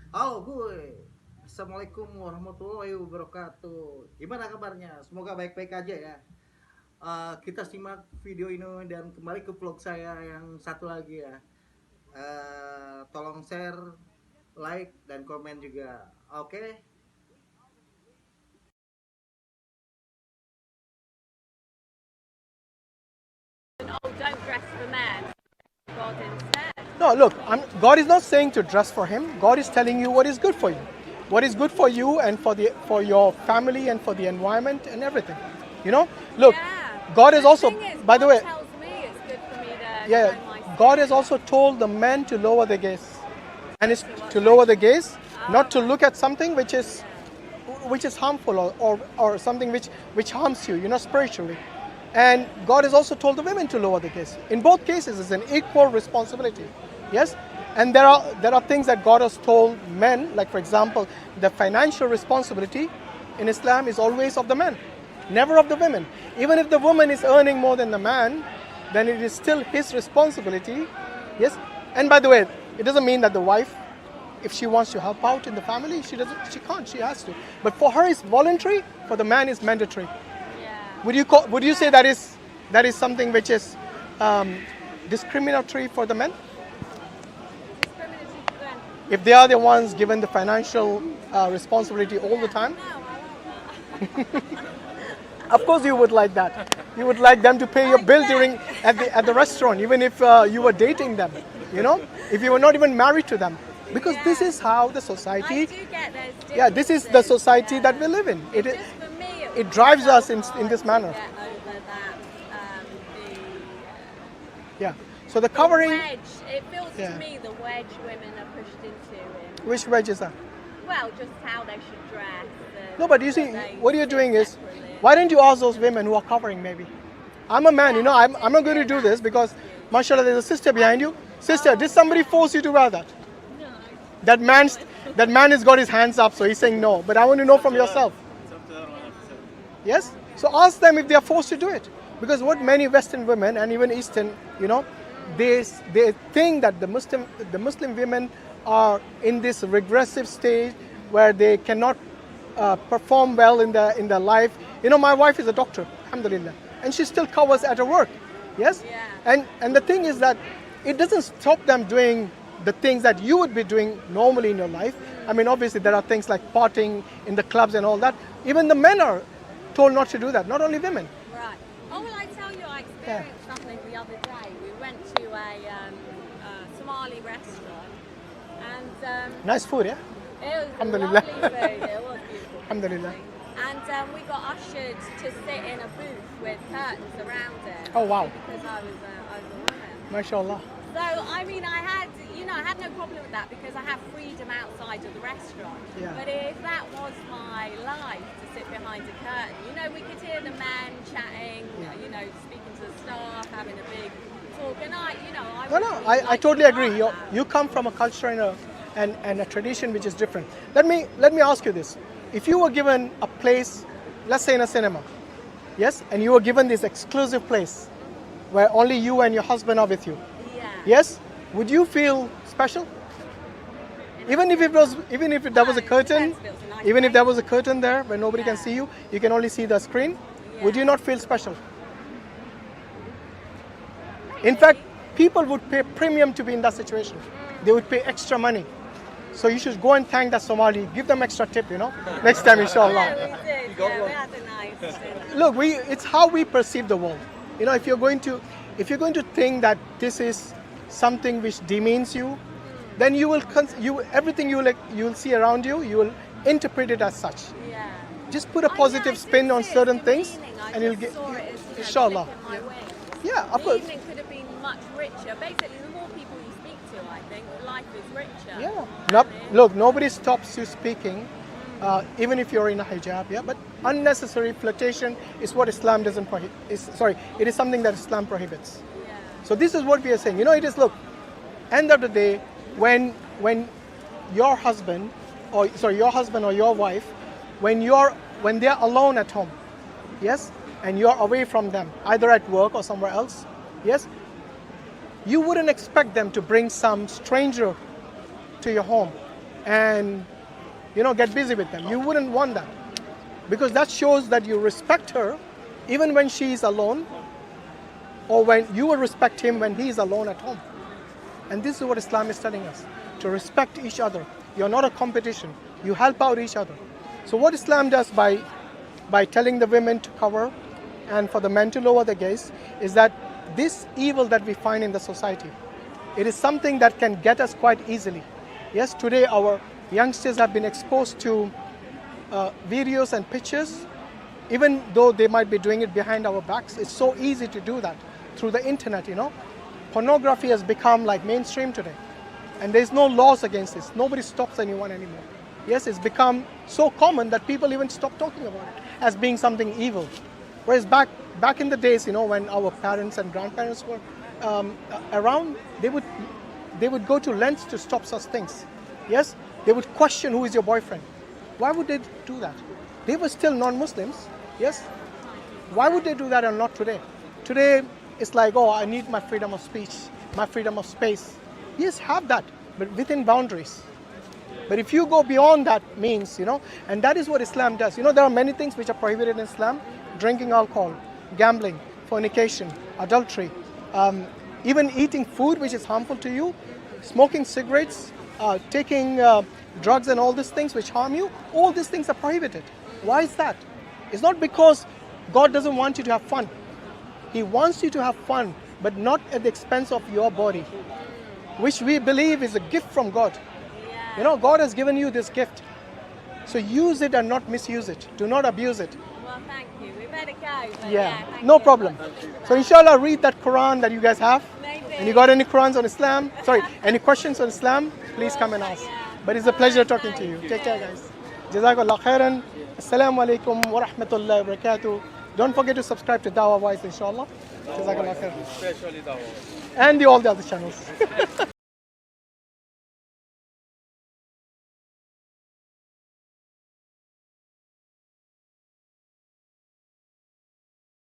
Oh, gue. Assalamualaikum warahmatullahi wabarakatuh. Gimana kabarnya? Semoga baik-baik aja ya. Kita simak video ini dan kembali ke vlog saya yang satu lagi ya. Tolong share, like, dan komen juga. Oke? Oh, don't dress for men. God instead. No, look, God is not saying to dress for Him. God is telling you what is good for you, what is good for you and for your family and for the environment and everything. You know, look, Yeah. God is The also, thing is, by the God way, tells me it's good for me to yeah, grow my God has spirit. also told the men to lower the gaze, and it's to lower the gaze, not to look at something which is harmful or something which harms you, spiritually. And God has also told the women to lower the gaze. In both cases, it's an equal responsibility. Yes? And there are things that God has told men, like for example, the financial responsibility in Islam is always of the man, never of the women. Even if the woman is earning more than the man, then it is still his responsibility. Yes? And by the way, it doesn't mean that the wife, if she wants to help out in the family, she can't, she has to. But for her it's voluntary, for the man it's mandatory. Yeah. Would you say that is something which is discriminatory for the men? Discriminatory for them. If they are the ones given the financial responsibility all the time? No, I want that. Of course you would like that. You would like them to pay your bill at the restaurant, even if you were dating them, if you were not even married to them. Because this is how the I society, do get those differences. yeah, this is the society that we live in. Just for me, It was drives so us in hard this to manner. Get over that, Yeah. So the the covering, wedge. It feels Yeah. to me the wedge women are pushed into. which wedge is that? Well, just how they should dress. No, but you see, that they what you're sit doing is, separately. why don't you ask those women who are covering maybe? I'm a man, I'm not going to do this because, mashallah, there's a sister behind you. Sister, did somebody force you to wear that? No. That man has got his hands up, so he's saying no. But I want to know from yourself. Yes? So ask them if they are forced to do it. Because what many Western women and even Eastern, they think that the Muslim women are in this regressive stage where they cannot perform well in their life. My wife is a doctor, alhamdulillah, and she still covers at her work. Yes? Yeah. And the thing is that it doesn't stop them doing the things that you would be doing normally in your life. I mean, obviously there are things like partying in the clubs and all that. Even the men are told not to do that, not only women. Right. Oh, well, I tell you, I experienced something the other day. We went to a Somali restaurant, and Nice food, yeah? it was Alhamdulillah. lovely food. It was beautiful. Alhamdulillah. And we got ushered to sit in a booth with curtains around it. Oh, wow. Because I was a woman. MashaAllah. So, I mean, I had no problem with that because I have freedom outside of the restaurant. Yeah. But if that was my life to sit behind a curtain, we could hear the men chatting, speaking to the staff, having a big talk, and I totally agree. You come from a culture and a tradition which is different. Let me ask you this: if you were given a place, let's say in a cinema, yes, and you were given this exclusive place where only you and your husband are with you, Yeah. yes, would you feel special? Even if there was a curtain, even if there was a curtain there where nobody can see you, you can only see the screen. Would you not feel special? In fact, people would pay premium to be in that situation. They would pay extra money. So you should go and thank that Somali. Give them extra tip, next time, inshallah. Yeah, we did. Yeah, we had a nice dinner. Look, it's how we perceive the world. If you're going to think that this is something which demeans you, then everything you will see around you, you will interpret it as such. Yeah. Just put a positive spin on certain things, and you'll get, saw it as, inshallah. flicking my wings. Yeah, of The course. evening could have been much richer. Basically, the more people you speak to, I think, life is richer. Yeah. Look, nobody stops you speaking, even if you're in a hijab. Yeah. But unnecessary flirtation is what Islam doesn't prohibit. It is something that Islam prohibits. Yeah. So this is what we are saying. It is, look, end of the day, when your husband or your wife, when they're alone at home, yes, and you're away from them, either at work or somewhere else, yes, you wouldn't expect them to bring some stranger to your home and get busy with them. You wouldn't want that, because that shows that you respect her even when she is alone, or when you will respect him when he is alone at home. And this is what Islam is telling us, to respect each other. You're not a competition. You help out each other. So what Islam does by telling the women to cover and for the men to lower the gaze is that this evil that we find in the society, it is something that can get us quite easily. Yes, today our youngsters have been exposed to videos and pictures, even though they might be doing it behind our backs. It's so easy to do that through the internet, Pornography has become like mainstream today. And there's no laws against this. Nobody stops anyone anymore. Yes, it's become so common that people even stop talking about it as being something evil. Whereas back in the days, when our parents and grandparents were around, they would go to lengths to stop such things. Yes, they would question who is your boyfriend. Why would they do that? They were still non-Muslims. Yes, why would they do that and not today? Today it's like, oh, I need my freedom of speech, my freedom of space. Yes, have that, but within boundaries. But if you go beyond that means, and that is what Islam does. There are many things which are prohibited in Islam: drinking alcohol, gambling, fornication, adultery, even eating food which is harmful to you, smoking cigarettes, taking drugs and all these things which harm you. All these things are prohibited. Why is that? It's not because God doesn't want you to have fun. He wants you to have fun, but not at the expense of your body, which we believe is a gift from God. God has given you this gift. So use it and not misuse it. Do not abuse it. Well, thank you. We better go. But Yeah, no problem. So inshallah, read that Quran that you guys have. Maybe. And you got any Qurans on Islam? Sorry, any questions on Islam? Please come and ask. But it's a pleasure talking to you. Take care, guys. Jazakallah khairan. Assallamualikum wa rahmatullahi wa barakatuh. Don't forget to subscribe to Dawah Voice, inshallah. Jazakallah khairan. Especially that one. And all the other channels.